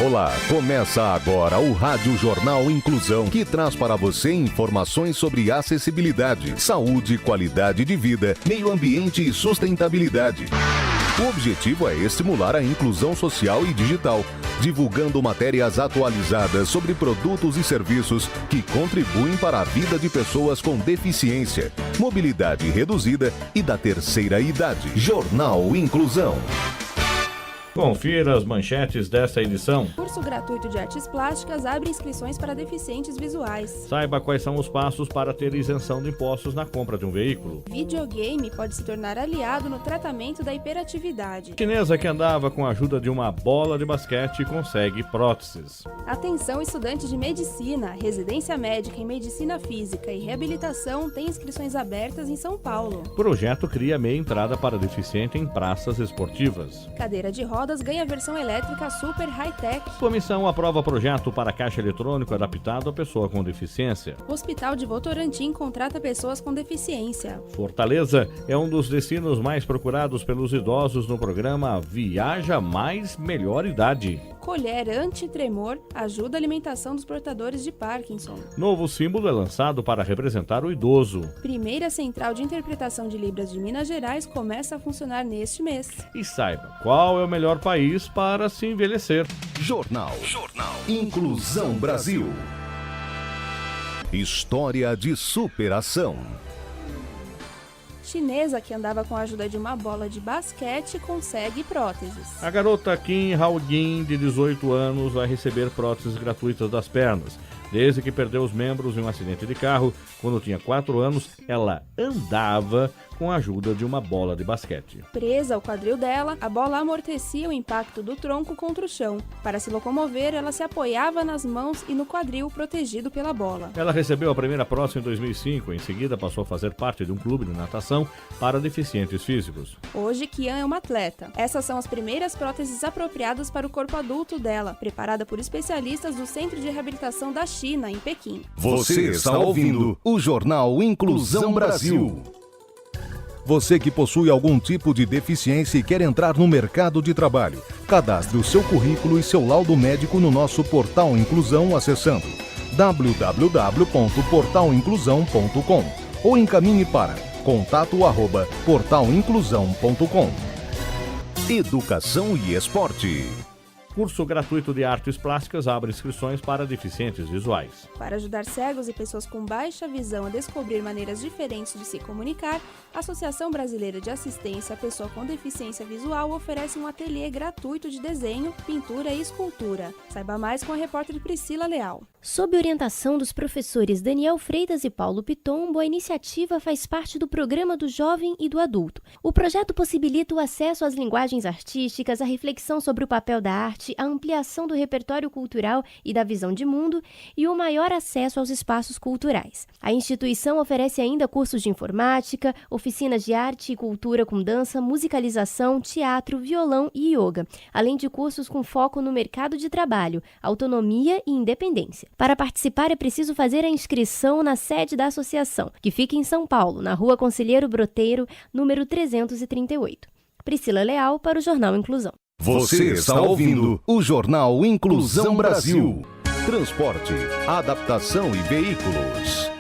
Olá, começa agora o Rádio Jornal Inclusão, que traz para você informações sobre acessibilidade, saúde, qualidade de vida, meio ambiente e sustentabilidade. O objetivo é estimular a inclusão social e digital, divulgando matérias atualizadas sobre produtos e serviços que contribuem para a vida de pessoas com deficiência, mobilidade reduzida e da terceira idade. Jornal Inclusão. Confira as manchetes desta edição. Curso gratuito de artes plásticas abre inscrições para deficientes visuais. Saiba quais são os passos para ter isenção de impostos na compra de um veículo. Videogame pode se tornar aliado no tratamento da hiperatividade. Chinesa que andava com a ajuda de uma bola de basquete consegue próteses. Atenção, estudantes de medicina, residência médica em medicina física e reabilitação tem inscrições abertas em São Paulo. Projeto cria meia entrada para deficiente em praças esportivas. Cadeira de rodas ganha versão elétrica super high-tech. Comissão aprova projeto para caixa eletrônico adaptado à pessoa com deficiência. Hospital de Votorantim contrata pessoas com deficiência. Fortaleza é um dos destinos mais procurados pelos idosos no programa Viaja Mais Melhor Idade. Colher anti-tremor ajuda a alimentação dos portadores de Parkinson. Novo símbolo é lançado para representar o idoso. Primeira central de interpretação de Libras de Minas Gerais começa a funcionar neste mês. E saiba qual é o melhor país para se envelhecer. Jornal Inclusão Brasil. História de superação. Chinesa que andava com a ajuda de uma bola de basquete consegue próteses. A garota Kim Hao-jin, de 18 anos, vai receber próteses gratuitas das pernas. Desde que perdeu os membros em um acidente de carro, quando tinha 4 anos, ela andava com a ajuda de uma bola de basquete. Presa ao quadril dela, a bola amortecia o impacto do tronco contra o chão. Para se locomover, ela se apoiava nas mãos e no quadril protegido pela bola. Ela recebeu a primeira prótese em 2005, em seguida passou a fazer parte de um clube de natação para deficientes físicos. Hoje, Kian é uma atleta. Essas são as primeiras próteses apropriadas para o corpo adulto dela, preparada por especialistas do Centro de Reabilitação da China, em Pequim. Você está ouvindo o Jornal Inclusão Brasil. Você que possui algum tipo de deficiência e quer entrar no mercado de trabalho, cadastre o seu currículo e seu laudo médico no nosso Portal Inclusão acessando www.portalinclusão.com ou encaminhe para contato@portalinclusão.com. Educação e esporte. Curso gratuito de artes plásticas abre inscrições para deficientes visuais. Para ajudar cegos e pessoas com baixa visão a descobrir maneiras diferentes de se comunicar, a Associação Brasileira de Assistência à Pessoa com Deficiência Visual oferece um ateliê gratuito de desenho, pintura e escultura. Saiba mais com a repórter Priscila Leal. Sob orientação dos professores Daniel Freitas e Paulo Pitombo, a iniciativa faz parte do Programa do Jovem e do Adulto. O projeto possibilita o acesso às linguagens artísticas, a reflexão sobre o papel da arte, a ampliação do repertório cultural e da visão de mundo e o maior acesso aos espaços culturais. A instituição oferece ainda cursos de informática, oficinas de arte e cultura com dança, musicalização, teatro, violão e yoga, além de cursos com foco no mercado de trabalho, autonomia e independência. Para participar é preciso fazer a inscrição na sede da associação, que fica em São Paulo, na Rua Conselheiro Broteiro, número 338. Priscila Leal para o Jornal Inclusão. Você está ouvindo o Jornal Inclusão Brasil. Transporte, adaptação e veículos.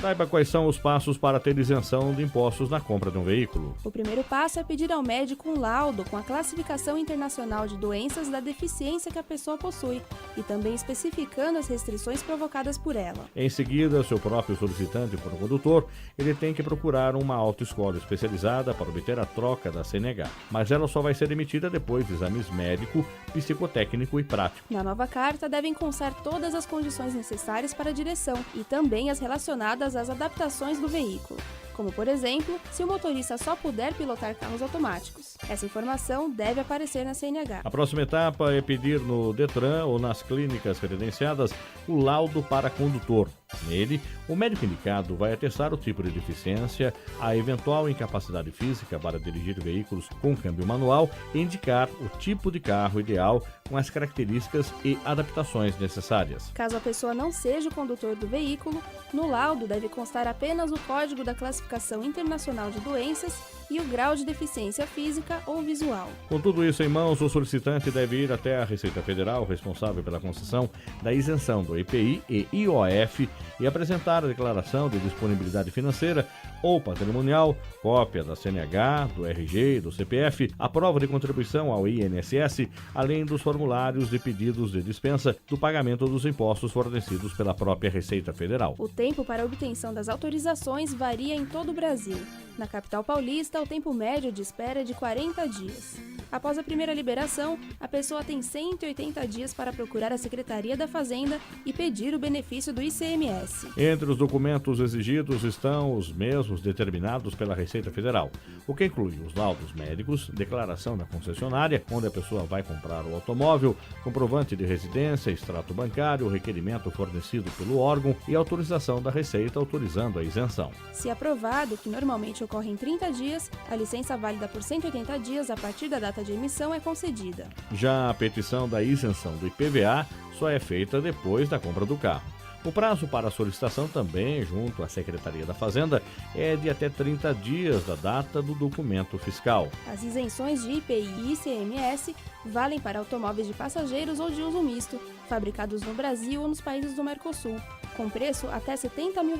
Saiba quais são os passos para ter isenção de impostos na compra de um veículo. O primeiro passo é pedir ao médico um laudo com a classificação internacional de doenças da deficiência que a pessoa possui e também especificando as restrições provocadas por ela. Em seguida, se o próprio solicitante for condutor, ele tem que procurar uma autoescola especializada para obter a troca da CNH, mas ela só vai ser emitida depois de exames médico, psicotécnico e prático. Na nova carta devem constar todas as condições necessárias para a direção e também as relacionadas às adaptações do veículo, como, por exemplo, se o motorista só puder pilotar carros automáticos. Essa informação deve aparecer na CNH. A próxima etapa é pedir no Detran ou nas clínicas credenciadas o laudo para condutor. Nele, o médico indicado vai atestar o tipo de deficiência, a eventual incapacidade física para dirigir veículos com câmbio manual e indicar o tipo de carro ideal com as características e adaptações necessárias. Caso a pessoa não seja o condutor do veículo, no laudo deve constar apenas o código da classificação internacional de doenças e o grau de deficiência física ou visual. Com tudo isso em mãos, o solicitante deve ir até a Receita Federal, responsável pela concessão da isenção do IPI e IOF, e apresentar a declaração de disponibilidade financeira ou patrimonial, cópia da CNH, do RG e do CPF, a prova de contribuição ao INSS, além dos formulários de pedidos de dispensa do pagamento dos impostos fornecidos pela própria Receita Federal. O tempo para a obtenção das autorizações varia em todo o Brasil. Na capital paulista, o tempo médio de espera é de 40 dias. Após a primeira liberação, a pessoa tem 180 dias para procurar a Secretaria da Fazenda e pedir o benefício do ICMS. Entre os documentos exigidos estão os mesmos determinados pela Receita Federal, o que inclui os laudos médicos, declaração da concessionária, onde a pessoa vai comprar o automóvel, comprovante de residência, extrato bancário, requerimento fornecido pelo órgão e autorização da Receita autorizando a isenção. Se aprovado, que normalmente ocorre em 30 dias, a licença válida por 180 dias a partir da data de emissão é concedida. Já a petição da isenção do IPVA só é feita depois da compra do carro. O prazo para a solicitação também, junto à Secretaria da Fazenda, é de até 30 dias da data do documento fiscal. As isenções de IPI e ICMS valem para automóveis de passageiros ou de uso misto, fabricados no Brasil ou nos países do Mercosul, com preço até R$ 70 mil.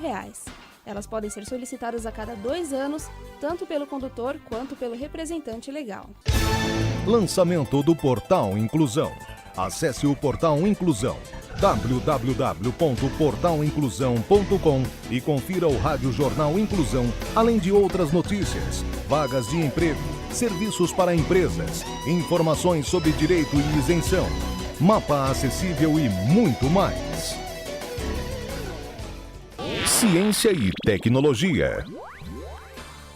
Elas podem ser solicitadas a cada 2 anos, tanto pelo condutor quanto pelo representante legal. Lançamento do Portal Inclusão. Acesse o Portal Inclusão, www.portalinclusão.com, e confira o Rádio Jornal Inclusão, além de outras notícias, vagas de emprego, serviços para empresas, informações sobre direito e isenção, mapa acessível e muito mais. Ciência e tecnologia.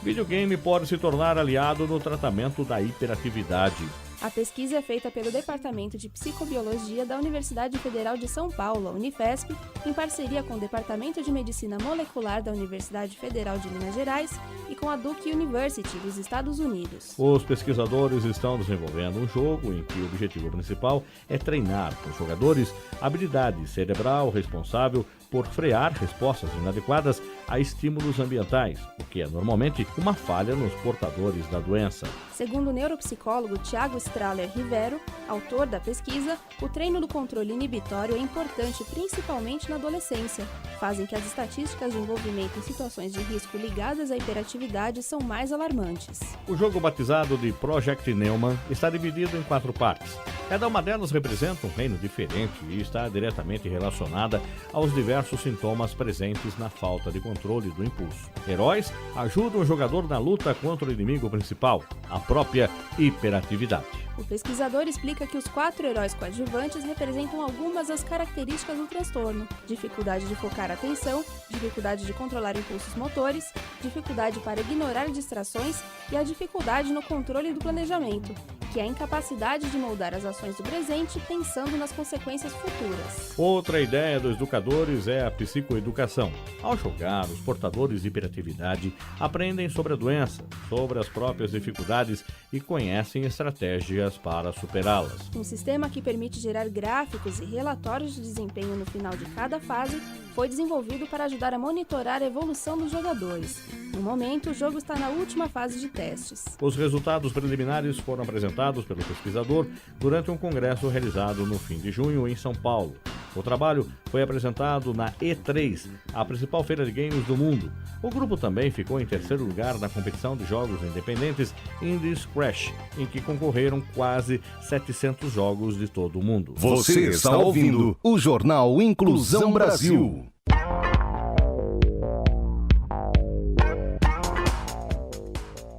Videogame pode se tornar aliado no tratamento da hiperatividade. A pesquisa é feita pelo Departamento de Psicobiologia da Universidade Federal de São Paulo, a Unifesp, em parceria com o Departamento de Medicina Molecular da Universidade Federal de Minas Gerais e com a Duke University dos Estados Unidos. Os pesquisadores estão desenvolvendo um jogo em que o objetivo principal é treinar com os jogadores a habilidade cerebral responsável por frear respostas inadequadas a estímulos ambientais, o que é normalmente uma falha nos portadores da doença. Segundo o neuropsicólogo Tiago Strahler Rivero, autor da pesquisa, o treino do controle inibitório é importante principalmente na adolescência. Fazem que as estatísticas de envolvimento em situações de risco ligadas à hiperatividade são mais alarmantes. O jogo batizado de Project Neumann está dividido em 4 partes. Cada uma delas representa um reino diferente e está diretamente relacionada aos diversos sintomas presentes na falta de controle do impulso. Heróis ajudam o jogador na luta contra o inimigo principal, a própria hiperatividade. O pesquisador explica que os 4 heróis coadjuvantes representam algumas das características do transtorno: dificuldade de focar a atenção, dificuldade de controlar impulsos motores, dificuldade para ignorar distrações e a dificuldade no controle do planejamento, que é a incapacidade de moldar as ações do presente pensando nas consequências futuras. Outra ideia dos educadores é a psicoeducação. Ao jogar, os portadores de hiperatividade aprendem sobre a doença, sobre as próprias dificuldades e conhecem estratégias para superá-las. Um sistema que permite gerar gráficos e relatórios de desempenho no final de cada fase foi desenvolvido para ajudar a monitorar a evolução dos jogadores. No momento, o jogo está na última fase de testes. Os resultados preliminares foram apresentados pelo pesquisador durante um congresso realizado no fim de junho em São Paulo. O trabalho foi apresentado na E3, a principal feira de games do mundo. O grupo também ficou em 3º lugar na competição de jogos independentes Indies Crash, em que concorreram quase 700 jogos de todo o mundo. Você está ouvindo o Jornal Inclusão Brasil.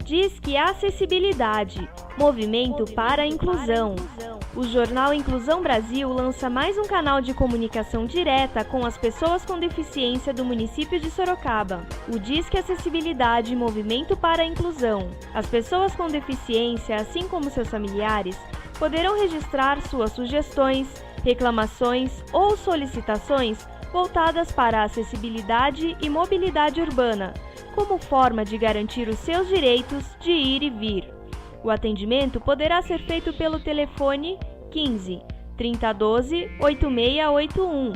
Disque Acessibilidade, Movimento para a Inclusão. O Jornal Inclusão Brasil lança mais um canal de comunicação direta com as pessoas com deficiência do município de Sorocaba. O Disque Acessibilidade, Movimento para a Inclusão. As pessoas com deficiência, assim como seus familiares, poderão registrar suas sugestões, reclamações ou solicitações voltadas para a acessibilidade e mobilidade urbana, como forma de garantir os seus direitos de ir e vir. O atendimento poderá ser feito pelo telefone 15 3012 8681,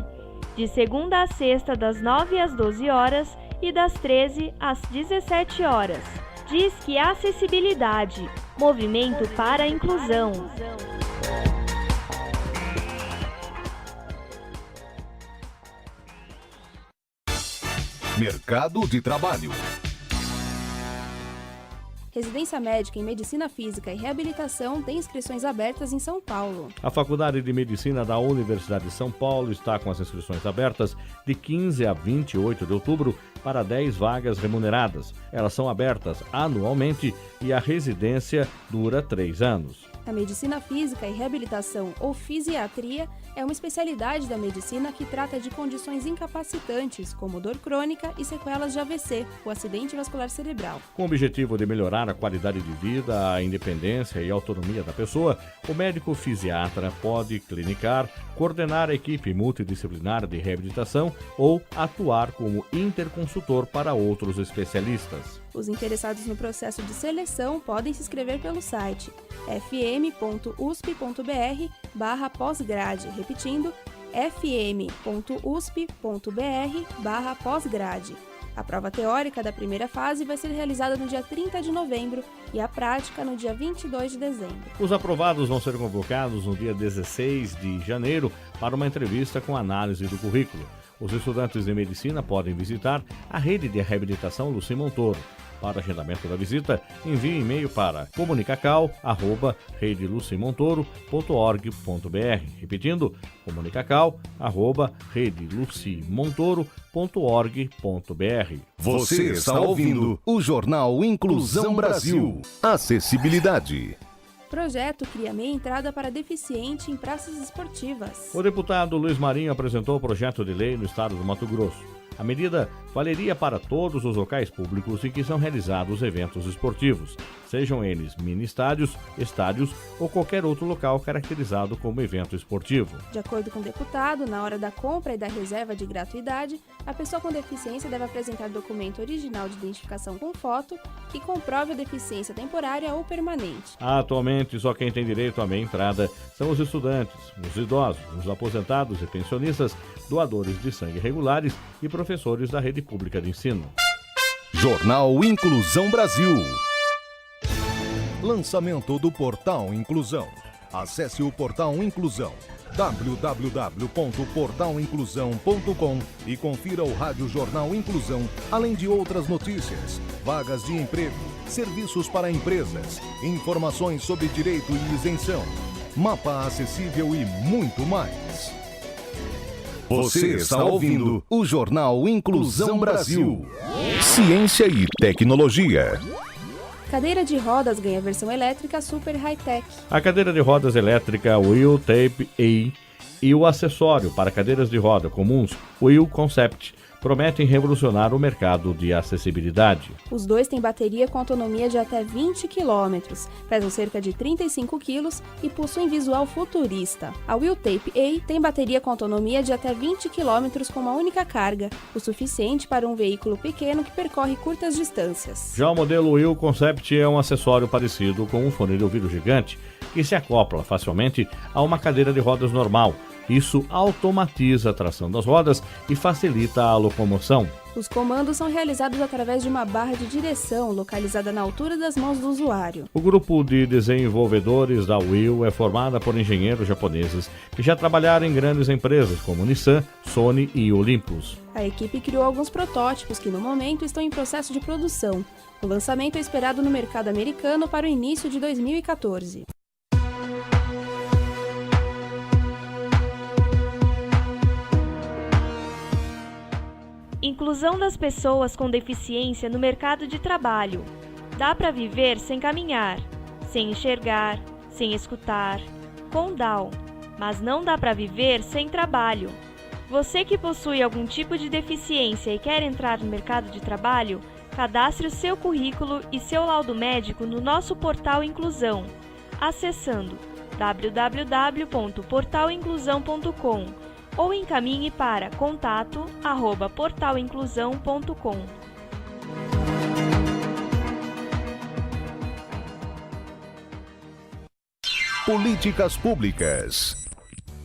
de segunda a sexta das 9 às 12 horas e das 13 às 17 horas, Disque Acessibilidade, movimento para a inclusão. Mercado de trabalho. Residência médica em Medicina Física e Reabilitação tem inscrições abertas em São Paulo. A Faculdade de Medicina da Universidade de São Paulo está com as inscrições abertas de 15 a 28 de outubro para 10 vagas remuneradas. Elas são abertas anualmente e a residência dura 3 anos. A Medicina Física e Reabilitação, ou Fisiatria, é uma especialidade da medicina que trata de condições incapacitantes, como dor crônica e sequelas de AVC, o acidente vascular cerebral. Com o objetivo de melhorar a qualidade de vida, a independência e a autonomia da pessoa, o médico fisiatra pode clinicar, coordenar a equipe multidisciplinar de reabilitação ou atuar como interconsultor para outros especialistas. Os interessados no processo de seleção podem se inscrever pelo site fm.usp.br/pós-grade, repetindo, fm.usp.br/pós-grade. A prova teórica da primeira fase vai ser realizada no dia 30 de novembro e a prática no dia 22 de dezembro. Os aprovados vão ser convocados no dia 16 de janeiro para uma entrevista com análise do currículo. Os estudantes de medicina podem visitar a rede de reabilitação Luci Montoro. Para agendamento da visita, envie e-mail para comunicacal@redelucimontoro.org.br. Repetindo, comunicacal@redelucimontoro.org.br. Você está ouvindo o Jornal Inclusão Brasil. Acessibilidade. Projeto cria meia entrada para deficiente em praças esportivas. O deputado Luiz Marinho apresentou o projeto de lei no estado do Mato Grosso. A medida valeria para todos os locais públicos em que são realizados eventos esportivos, sejam eles mini-estádios, estádios ou qualquer outro local caracterizado como evento esportivo. De acordo com o deputado, na hora da compra e da reserva de gratuidade, a pessoa com deficiência deve apresentar documento original de identificação com foto que comprove a deficiência temporária ou permanente. Atualmente, só quem tem direito à meia entrada são os estudantes, os idosos, os aposentados e pensionistas, doadores de sangue regulares e professores da rede pública de ensino. Jornal Inclusão Brasil. Lançamento do Portal Inclusão. Acesse o Portal Inclusão, www.portalinclusão.com, e confira o Rádio Jornal Inclusão, além de outras notícias, vagas de emprego, serviços para empresas, informações sobre direito e isenção, mapa acessível e muito mais. Você está ouvindo o Jornal Inclusão Brasil. Ciência e tecnologia. Cadeira de rodas ganha versão elétrica super high-tech. A cadeira de rodas elétrica Wheel Tape A e o acessório para cadeiras de roda comuns Wheel Concept prometem revolucionar o mercado de acessibilidade. Os dois têm bateria com autonomia de até 20 km, pesam cerca de 35 kg e possuem visual futurista. A Wheel Tape A tem bateria com autonomia de até 20 km com uma única carga, o suficiente para um veículo pequeno que percorre curtas distâncias. Já o modelo Wheel Concept é um acessório parecido com um fone de ouvido gigante que se acopla facilmente a uma cadeira de rodas normal. Isso automatiza a tração das rodas e facilita a locomoção. Os comandos são realizados através de uma barra de direção localizada na altura das mãos do usuário. O grupo de desenvolvedores da Wheel é formado por engenheiros japoneses que já trabalharam em grandes empresas como Nissan, Sony e Olympus. A equipe criou alguns protótipos que no momento estão em processo de produção. O lançamento é esperado no mercado americano para o início de 2014. Inclusão das pessoas com deficiência no mercado de trabalho. Dá para viver sem caminhar, sem enxergar, sem escutar, com Down, mas não dá para viver sem trabalho. Você que possui algum tipo de deficiência e quer entrar no mercado de trabalho, cadastre o seu currículo e seu laudo médico no nosso portal Inclusão, acessando www.portalinclusão.com ou encaminhe para contato@portalinclusão.com. Políticas públicas.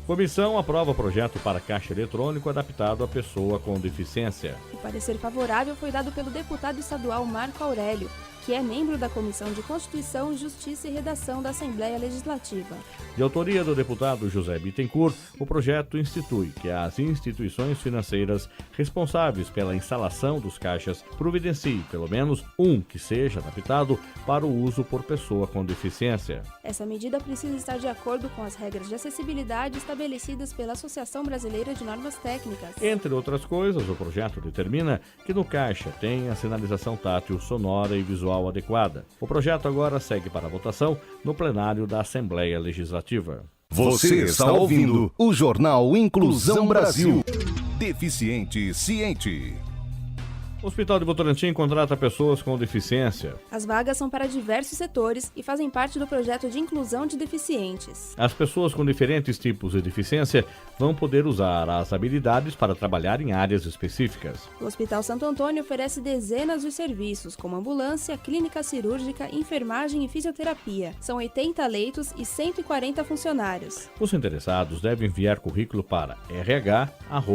Comissão aprova projeto para caixa eletrônico adaptado à pessoa com deficiência. O parecer favorável foi dado pelo deputado estadual Marco Aurélio, que é membro da Comissão de Constituição, Justiça e Redação da Assembleia Legislativa. De autoria do deputado José Bittencourt, o projeto institui que as instituições financeiras responsáveis pela instalação dos caixas providenciem pelo menos um que seja adaptado para o uso por pessoa com deficiência. Essa medida precisa estar de acordo com as regras de acessibilidade estabelecidas pela Associação Brasileira de Normas Técnicas. Entre outras coisas, o projeto determina que no caixa tenha sinalização tátil, sonora e visual adequada. O projeto agora segue para votação no plenário da Assembleia Legislativa. Você está ouvindo o Jornal Inclusão Brasil. Deficiente ciente. O Hospital de Votorantim contrata pessoas com deficiência. As vagas são para diversos setores e fazem parte do projeto de inclusão de deficientes. As pessoas com diferentes tipos de deficiência vão poder usar as habilidades para trabalhar em áreas específicas. O Hospital Santo Antônio oferece dezenas de serviços, como ambulância, clínica cirúrgica, enfermagem e fisioterapia. São 80 leitos e 140 funcionários. Os interessados devem enviar currículo para rh@hsav.com.br.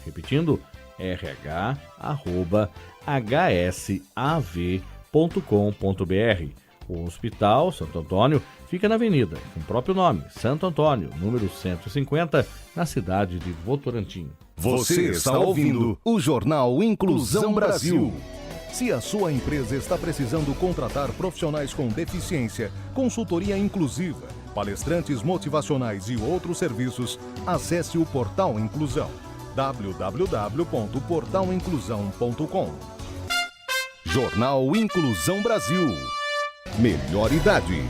Repetindo, rh@hsav.com.br. O Hospital Santo Antônio fica na avenida, com o próprio nome, Santo Antônio, número 150, na cidade de Votorantim. Você está ouvindo o Jornal Inclusão Brasil. Se a sua empresa está precisando contratar profissionais com deficiência, consultoria inclusiva, palestrantes motivacionais e outros serviços, acesse o Portal Inclusão. www.portalinclusão.com. Jornal Inclusão Brasil. Melhor idade.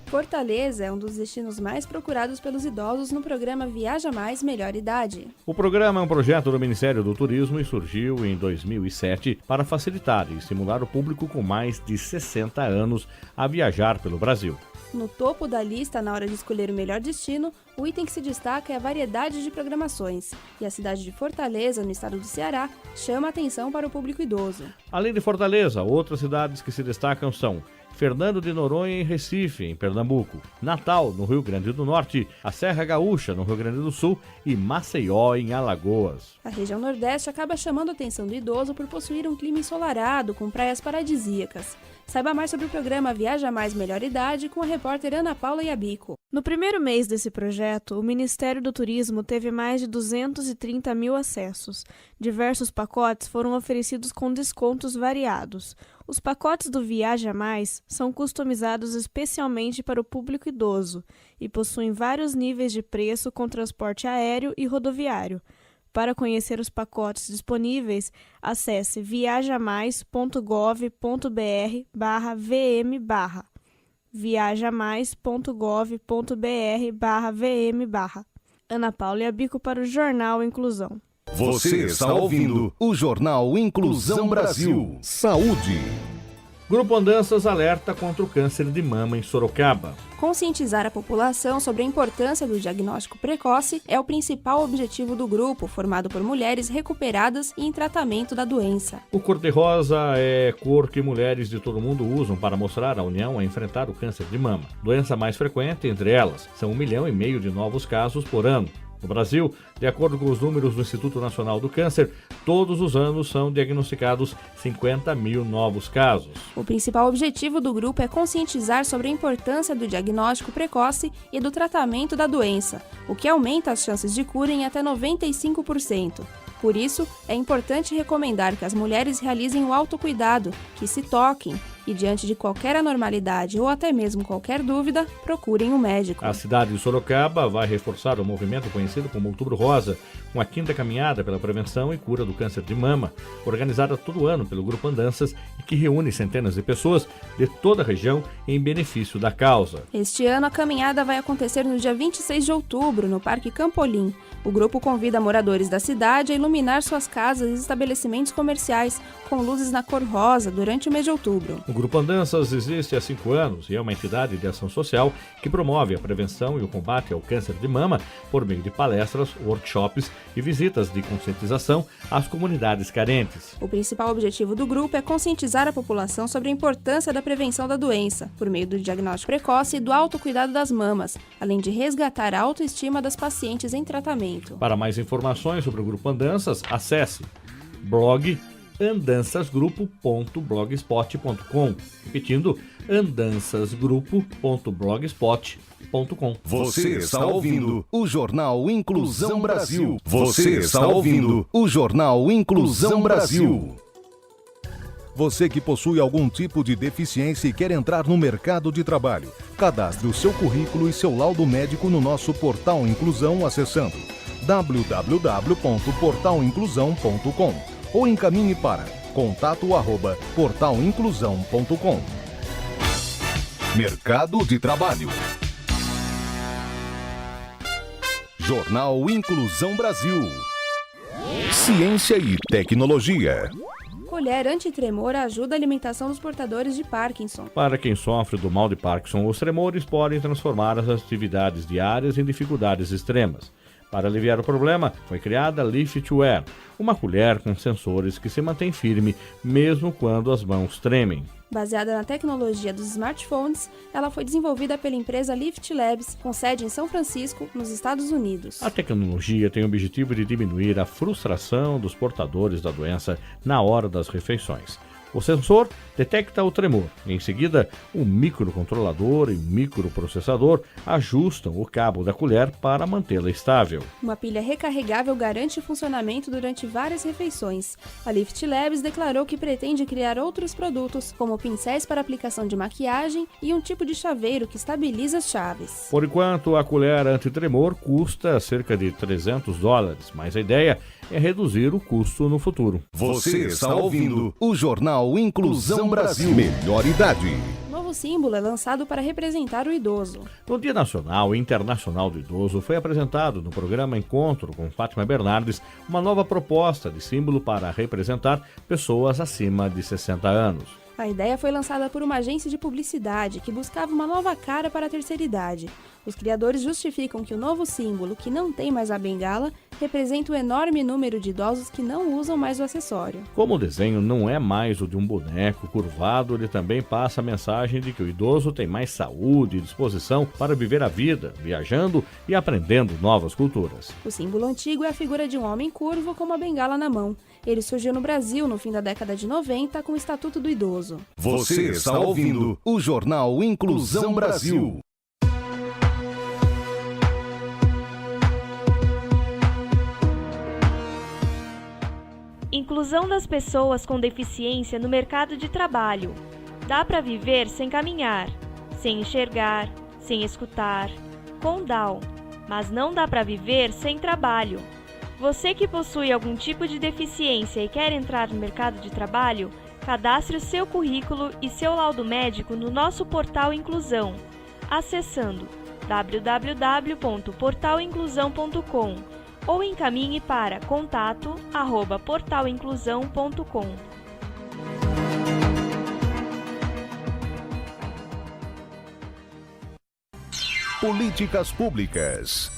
Fortaleza é um dos destinos mais procurados pelos idosos no programa Viaja Mais Melhor Idade. O programa é um projeto do Ministério do Turismo e surgiu em 2007 para facilitar e estimular o público com mais de 60 anos a viajar pelo Brasil. No topo da lista, na hora de escolher o melhor destino, o item que se destaca é a variedade de programações. E a cidade de Fortaleza, no estado do Ceará, chama a atenção para o público idoso. Além de Fortaleza, outras cidades que se destacam são Fernando de Noronha, em Recife, em Pernambuco, Natal, no Rio Grande do Norte, a Serra Gaúcha, no Rio Grande do Sul e Maceió, em Alagoas. A região Nordeste acaba chamando a atenção do idoso por possuir um clima ensolarado, com praias paradisíacas. Saiba mais sobre o programa Viaja Mais Melhor Idade com a repórter Ana Paula Iabico. No primeiro mês desse projeto, o Ministério do Turismo teve mais de 230 mil acessos. Diversos pacotes foram oferecidos com descontos variados. Os pacotes do Viaja Mais são customizados especialmente para o público idoso e possuem vários níveis de preço com transporte aéreo e rodoviário. Para conhecer os pacotes disponíveis, acesse viajamais.gov.br/vm/. viajamais.gov.br/vm/. Ana Paula Iabico para o Jornal Inclusão. Você está ouvindo o Jornal Inclusão Brasil. Saúde. Grupo Andanças alerta contra o câncer de mama em Sorocaba. Conscientizar a população sobre a importância do diagnóstico precoce é o principal objetivo do grupo, formado por mulheres recuperadas e em tratamento da doença. O cor-de-rosa é cor que mulheres de todo mundo usam para mostrar a união a enfrentar o câncer de mama. Doença mais frequente entre elas. São 1,5 milhão de novos casos por ano. No Brasil, de acordo com os números do Instituto Nacional do Câncer, todos os anos são diagnosticados 50 mil novos casos. O principal objetivo do grupo é conscientizar sobre a importância do diagnóstico precoce e do tratamento da doença, o que aumenta as chances de cura em até 95%. Por isso, é importante recomendar que as mulheres realizem o autocuidado, que se toquem e, diante de qualquer anormalidade ou até mesmo qualquer dúvida, procurem um médico. A cidade de Sorocaba vai reforçar o movimento conhecido como Outubro Rosa, com a 5ª caminhada pela prevenção e cura do câncer de mama, organizada todo ano pelo Grupo Andanças e que reúne centenas de pessoas de toda a região em benefício da causa. Este ano, a caminhada vai acontecer no dia 26 de outubro, no Parque Campolim. O grupo convida moradores da cidade a iluminar suas casas e estabelecimentos comerciais com luzes na cor rosa durante o mês de outubro. O Grupo Andanças existe há 5 anos e é uma entidade de ação social que promove a prevenção e o combate ao câncer de mama por meio de palestras, workshops e visitas de conscientização às comunidades carentes. O principal objetivo do grupo é conscientizar a população sobre a importância da prevenção da doença, por meio do diagnóstico precoce e do autocuidado das mamas, além de resgatar a autoestima das pacientes em tratamento. Para mais informações sobre o Grupo Andanças, acesse blog andançasgrupo.blogspot.com. Repetindo, andançasgrupo.blogspot.com. Você está ouvindo o Jornal Inclusão Brasil. Você está ouvindo o Jornal Inclusão Brasil. Você que possui algum tipo de deficiência e quer entrar no mercado de trabalho, cadastre o seu currículo e seu laudo médico no nosso portal Inclusão acessando www.portalinclusão.com ou encaminhe para contato@portalinclusão.com. Mercado de Trabalho. Jornal Inclusão Brasil. Ciência e tecnologia. Colher antitremor ajuda a alimentação dos portadores de Parkinson. Para quem sofre do mal de Parkinson, os tremores podem transformar as atividades diárias em dificuldades extremas. Para aliviar o problema, foi criada a Liftware, uma colher com sensores que se mantém firme mesmo quando as mãos tremem. Baseada na tecnologia dos smartphones, ela foi desenvolvida pela empresa Lift Labs, com sede em São Francisco, nos Estados Unidos. A tecnologia tem o objetivo de diminuir a frustração dos portadores da doença na hora das refeições. O sensor detecta o tremor. Em seguida, um microcontrolador e um microprocessador ajustam o cabo da colher para mantê-la estável. Uma pilha recarregável garante o funcionamento durante várias refeições. A Lift Labs declarou que pretende criar outros produtos, como pincéis para aplicação de maquiagem e um tipo de chaveiro que estabiliza as chaves. Por enquanto, a colher antitremor custa cerca de $300, mas a ideia é reduzir o custo no futuro. Você está ouvindo o Jornal Inclusão Brasil. Melhor idade. O novo símbolo é lançado para representar o idoso. No Dia Nacional e Internacional do Idoso, foi apresentado no programa Encontro com Fátima Bernardes uma nova proposta de símbolo para representar pessoas acima de 60 anos. A ideia foi lançada por uma agência de publicidade que buscava uma nova cara para a terceira idade. Os criadores justificam que o novo símbolo, que não tem mais a bengala, representa o enorme número de idosos que não usam mais o acessório. Como o desenho não é mais o de um boneco curvado, ele também passa a mensagem de que o idoso tem mais saúde e disposição para viver a vida, viajando e aprendendo novas culturas. O símbolo antigo é a figura de um homem curvo com uma bengala na mão. Ele surgiu no Brasil no fim da década de 90 com o Estatuto do Idoso. Você está ouvindo o Jornal Inclusão Brasil. Inclusão das pessoas com deficiência no mercado de trabalho. Dá para viver sem caminhar, sem enxergar, sem escutar, com Down, mas não dá para viver sem trabalho. Você que possui algum tipo de deficiência e quer entrar no mercado de trabalho, cadastre o seu currículo e seu laudo médico no nosso portal Inclusão, acessando www.portalinclusão.com ou encaminhe para contato@portalinclusão.com. Políticas públicas.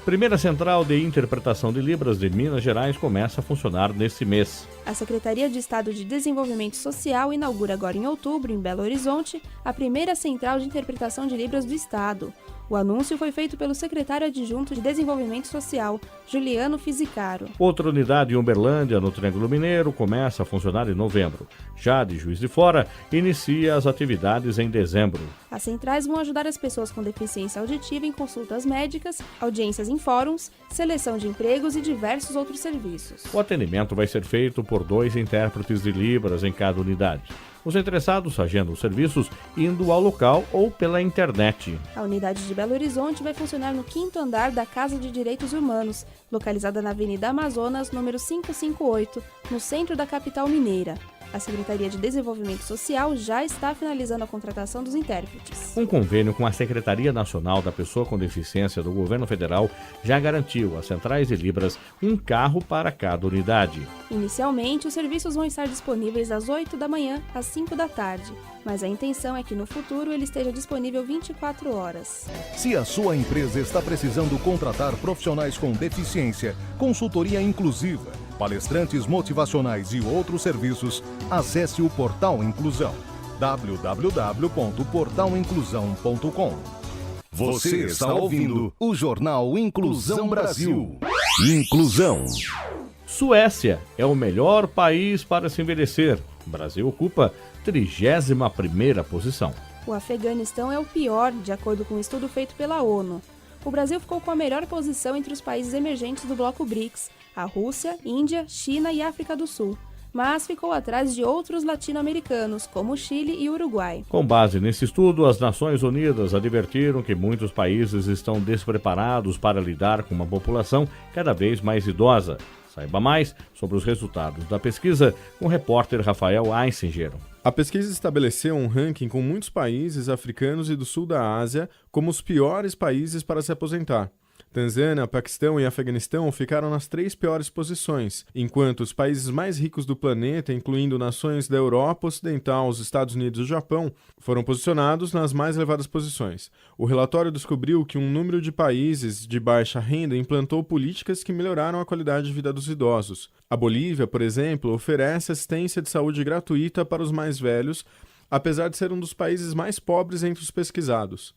Primeira Central de Interpretação de Libras de Minas Gerais começa a funcionar neste mês. A Secretaria de Estado de Desenvolvimento Social inaugura agora em outubro, em Belo Horizonte, a primeira Central de Interpretação de Libras do Estado. O anúncio foi feito pelo secretário adjunto de Desenvolvimento Social, Juliano Fisicaro. Outra unidade em Uberlândia, no Triângulo Mineiro, começa a funcionar em novembro. Já de Juiz de Fora, inicia as atividades em dezembro. As centrais vão ajudar as pessoas com deficiência auditiva em consultas médicas, audiências em fóruns, seleção de empregos e diversos outros serviços. O atendimento vai ser feito por 2 intérpretes de Libras em cada unidade. Os interessados agendam os serviços indo ao local ou pela internet. A unidade de Belo Horizonte vai funcionar no 5º andar da Casa de Direitos Humanos, localizada na Avenida Amazonas, número 558, no centro da capital mineira. A Secretaria de Desenvolvimento Social já está finalizando a contratação dos intérpretes. Um convênio com a Secretaria Nacional da Pessoa com Deficiência do Governo Federal já garantiu às centrais de Libras um carro para cada unidade. Inicialmente, os serviços vão estar disponíveis às 8 da manhã às 5 da tarde, mas a intenção é que no futuro ele esteja disponível 24 horas. Se a sua empresa está precisando contratar profissionais com deficiência, consultoria inclusiva, palestrantes motivacionais e outros serviços, acesse o Portal Inclusão, www.portalinclusão.com. Você está ouvindo o Jornal Inclusão Brasil. Inclusão. Suécia é o melhor país para se envelhecer. O Brasil ocupa 31ª posição. O Afeganistão é o pior, de acordo com um estudo feito pela ONU. O Brasil ficou com a melhor posição entre os países emergentes do bloco BRICS, a Rússia, Índia, China e África do Sul, mas ficou atrás de outros latino-americanos, como Chile e Uruguai. Com base nesse estudo, as Nações Unidas advertiram que muitos países estão despreparados para lidar com uma população cada vez mais idosa. Saiba mais sobre os resultados da pesquisa com o repórter Rafael Eissinger. A pesquisa estabeleceu um ranking com muitos países africanos e do sul da Ásia como os piores países para se aposentar. Tanzânia, Paquistão e Afeganistão ficaram nas 3 piores posições, enquanto os países mais ricos do planeta, incluindo nações da Europa Ocidental, os Estados Unidos e o Japão, foram posicionados nas mais elevadas posições. O relatório descobriu que um número de países de baixa renda implantou políticas que melhoraram a qualidade de vida dos idosos. A Bolívia, por exemplo, oferece assistência de saúde gratuita para os mais velhos, apesar de ser um dos países mais pobres entre os pesquisados.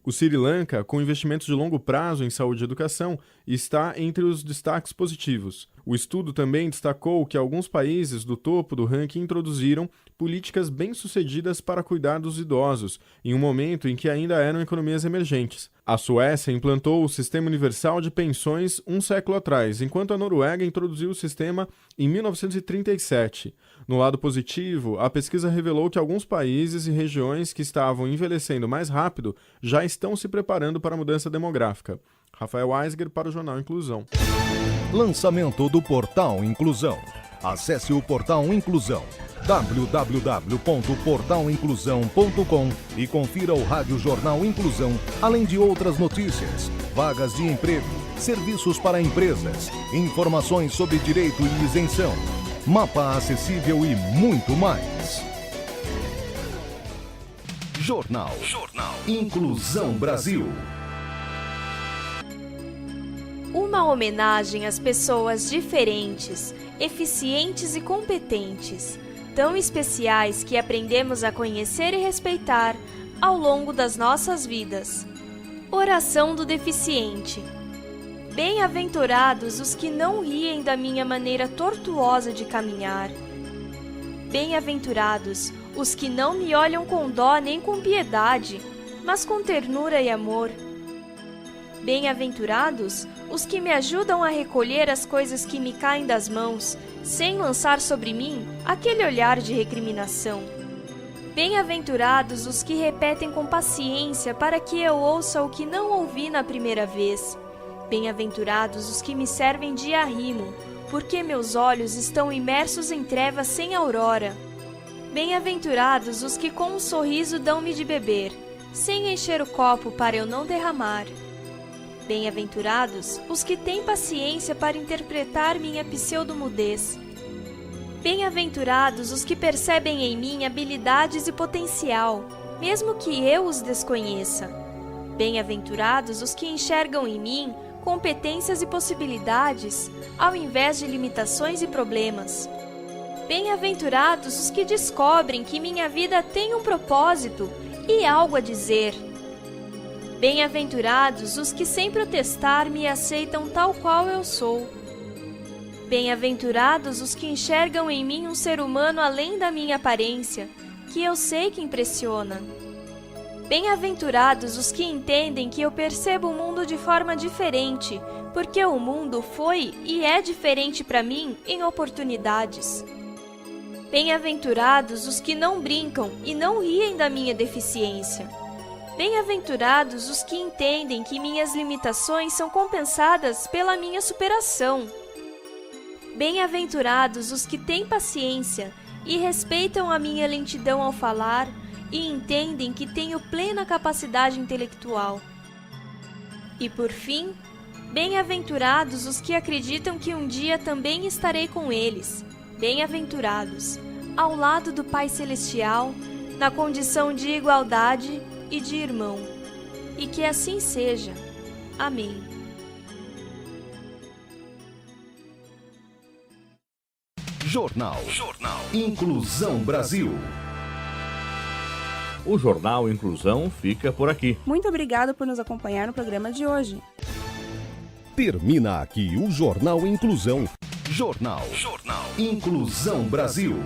O Sri Lanka, com investimentos de longo prazo em saúde e educação, está entre os destaques positivos. O estudo também destacou que alguns países do topo do ranking introduziram políticas bem-sucedidas para cuidar dos idosos, em um momento em que ainda eram economias emergentes. A Suécia implantou o Sistema Universal de Pensões um século atrás, enquanto a Noruega introduziu o sistema em 1937. No lado positivo, a pesquisa revelou que alguns países e regiões que estavam envelhecendo mais rápido já estão se preparando para a mudança demográfica. Rafael Eisger para o Jornal Inclusão. Lançamento do Portal Inclusão. Acesse o Portal Inclusão, www.portalinclusão.com e confira o Rádio Jornal Inclusão, além de outras notícias, vagas de emprego, serviços para empresas, informações sobre direito e isenção, mapa acessível e muito mais. Jornal Inclusão Brasil. Uma homenagem às pessoas diferentes, eficientes e competentes, tão especiais que aprendemos a conhecer e respeitar ao longo das nossas vidas. Oração do deficiente. Bem-aventurados os que não riem da minha maneira tortuosa de caminhar. Bem-aventurados os que não me olham com dó nem com piedade, mas com ternura e amor. Bem-aventurados os que me ajudam a recolher as coisas que me caem das mãos, sem lançar sobre mim aquele olhar de recriminação. Bem-aventurados os que repetem com paciência para que eu ouça o que não ouvi na primeira vez. Bem-aventurados os que me servem de arrimo, porque meus olhos estão imersos em trevas sem aurora. Bem-aventurados os que com um sorriso dão-me de beber, sem encher o copo para eu não derramar. Bem-aventurados os que têm paciência para interpretar minha pseudo-mudez. Bem-aventurados os que percebem em mim habilidades e potencial, mesmo que eu os desconheça. Bem-aventurados os que enxergam em mim competências e possibilidades, ao invés de limitações e problemas. Bem-aventurados os que descobrem que minha vida tem um propósito e algo a dizer. Bem-aventurados os que sem protestar me aceitam tal qual eu sou. Bem-aventurados os que enxergam em mim um ser humano além da minha aparência, que eu sei que impressiona. Bem-aventurados os que entendem que eu percebo o mundo de forma diferente, porque o mundo foi e é diferente para mim em oportunidades. Bem-aventurados os que não brincam e não riem da minha deficiência. Bem-aventurados os que entendem que minhas limitações são compensadas pela minha superação. Bem-aventurados os que têm paciência e respeitam a minha lentidão ao falar e entendem que tenho plena capacidade intelectual. E por fim, bem-aventurados os que acreditam que um dia também estarei com eles. Bem-aventurados, ao lado do Pai Celestial, na condição de igualdade e de irmão, e que assim seja. Amém. Jornal Inclusão Brasil. O Jornal Inclusão fica por aqui. Muito obrigado por nos acompanhar no programa de hoje. Termina aqui o Jornal Inclusão. Jornal. Inclusão Brasil.